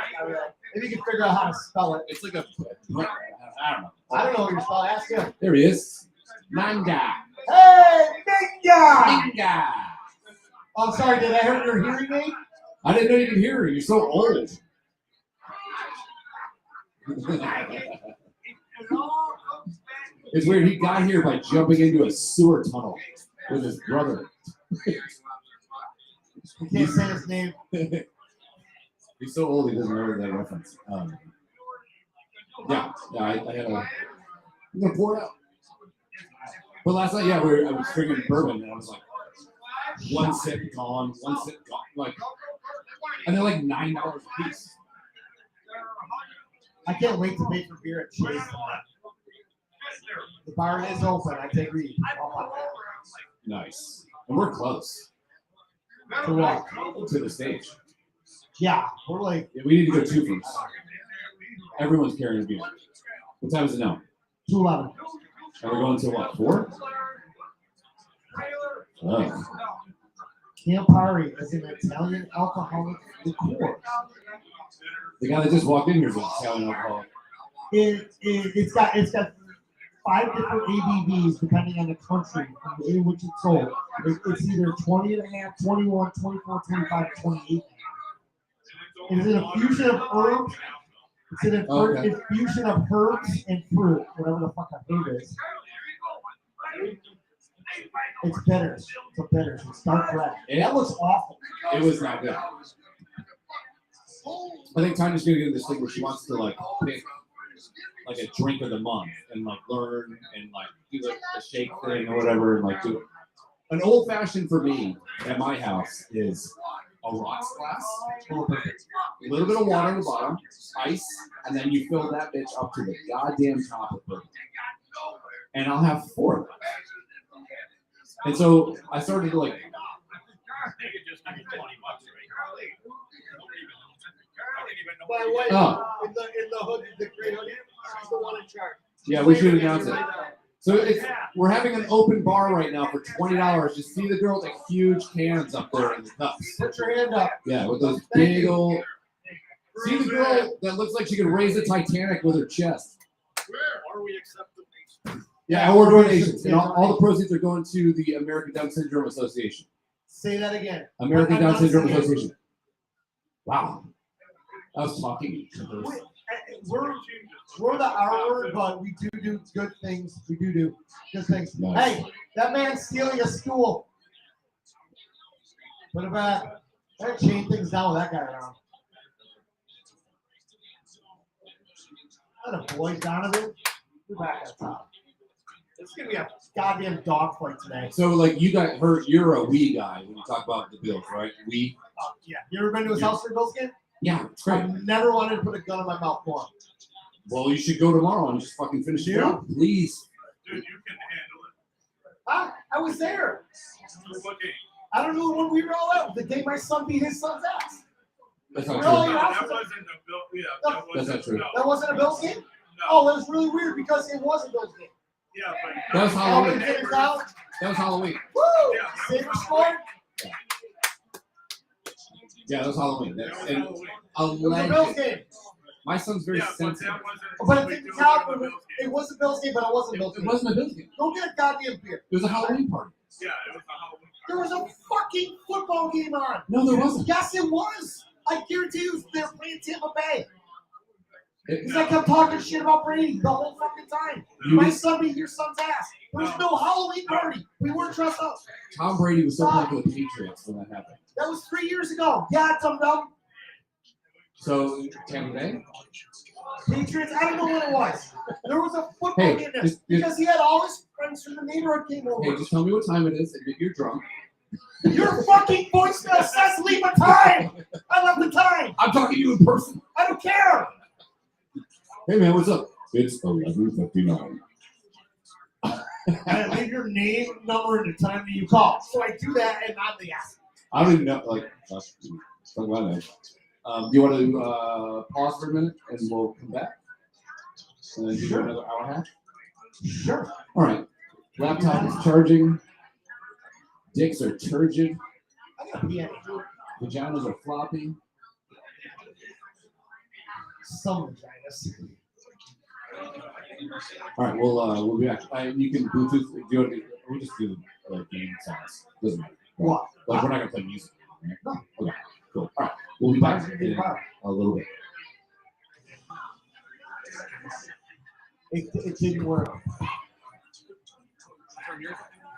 If you can figure out how to spell it. It's like a I don't know. I don't know what you're spelling. Ask him. There he is. Manga. Hey, Ninja! Manga. I'm sorry, did I hurt your hearing aid? I didn't know you could hear her. You're so old. It's weird. He got here by jumping into a sewer tunnel with his brother. We can't say his name. He's so old he doesn't know that reference. Yeah, I had a. I'm gonna pour it out. But last night, I was drinking bourbon and I was like, one sip gone, like, and they're like $9 a piece. I can't wait to pay for beer at Chase. The bar is open. I take read. Nice, and we're close To what? to the stage. Yeah, we're like Yeah, we need to go 2 first. Everyone's carrying a beer. What time is it now? 2:11. And we're going to what, 4? Oh. Campari is an Italian alcoholic liqueur. The guy that just walked in here is an Italian alcoholic. It's got 5 different ABVs depending on the country in which it's sold. It's either 20 and a half, 21, 24, 25, 28. It is a fusion of herbs. It's an infusion of herbs and fruit, whatever the fuck a herb is. It's bitters. It's a bitters. It's dark red. That looks awful. It was not good. I think Tanya's gonna get this thing where she wants to like pick like a drink of the month and like learn and like do the shake thing or whatever and like do it. An old fashioned for me at my house is a rocks glass, a little bit of water on the bottom, ice, and then you fill that bitch up to the goddamn top with bourbon. And I'll have 4 of them. And so I started to like. They could just give you $20, right? My wife Oh. in the hood, the gray hoodie, she's the one in charge. Yeah, we should announce it. So we're having an open bar right now for $20. Just see the girl with the huge cans up there in the cups. Put your hand up. Yeah, with those big old. See the girl that looks like she could raise the Titanic with her chest. Or we accept the Yeah, or donations. And all the proceeds are going to the American Down Syndrome Association. Say that again. American Down Syndrome Association. Wow. I was talking. We're the R word, but we do good things. We do good things. Nice. Hey, that man's stealing a stool. Put it back. I gotta chain things down with that guy around. Not a boy, Donovan. We're back at the top. It's gonna be a goddamn dogfight today. So, like, you got hurt. You're a wee guy when you talk about the Bills, right? We. Yeah. You ever been to his house for a Bills game? Yeah, it's great. I've never wanted to put a gun in my mouth more. Well, you should go tomorrow and just fucking finish it out, please. Dude, you can handle it. I was there. What game? I don't know when we were all out. The day my son beat his son's ass. That's not Really? true. That wasn't the Bill. Yeah, that That's wasn't. not true. No, That wasn't a Bills game? no. Oh, that was really weird because it was a Bills game. Yeah, but That was Halloween. Get it out. That was Halloween. Woo! Yeah. Saber squad. Yeah, that was Halloween. That That's was and Halloween. a It was a Bills legend. game. My son's very Yeah, but sensitive. that wasn't. But it we didn't do count. for the When Bills it game. was a Bills game, but it wasn't a Bills It game. wasn't a Bills game. Go get a goddamn beer. It was a Halloween party. Yeah, it was a Halloween. There was a fucking football game on. No, there wasn't. Yes, it was. I guarantee you, they were playing Tampa Bay. It- Because I kept talking shit about Brady the whole fucking time. My son beat your son's ass. There was no Halloween party. We weren't dressed up. Tom Brady was so playing for the Patriots when that happened. That was 3 years ago. Yeah, dum dum. So Tampa Bay. Patriots, I don't know what it was. There was a football Hey, game there just- because he had all his friends from the neighborhood came over. Hey, just tell me what time it is. And you're drunk. Your fucking voicemail says leave a time. I left the time. I'm talking to you in person. I don't care. Hey man, what's up? It's 11:59. And leave your name, number, and the time that you call. So I do that, and I'm the ass. I don't even know. Like, talk about it. Do you want to pause for a minute and we'll come back? And then do Sure. another hour and a half? Sure. All right. Laptop is charging. Dicks are turgid. I got pee. Vaginas are floppy. Some vaginas. All right, we'll be back. You can Bluetooth. Do you want to? We'll just do like game sounds. Doesn't matter. What? Like we're not gonna play music. Right? No. Okay. Cool. All right. We'll be back in a little bit. It didn't work. From your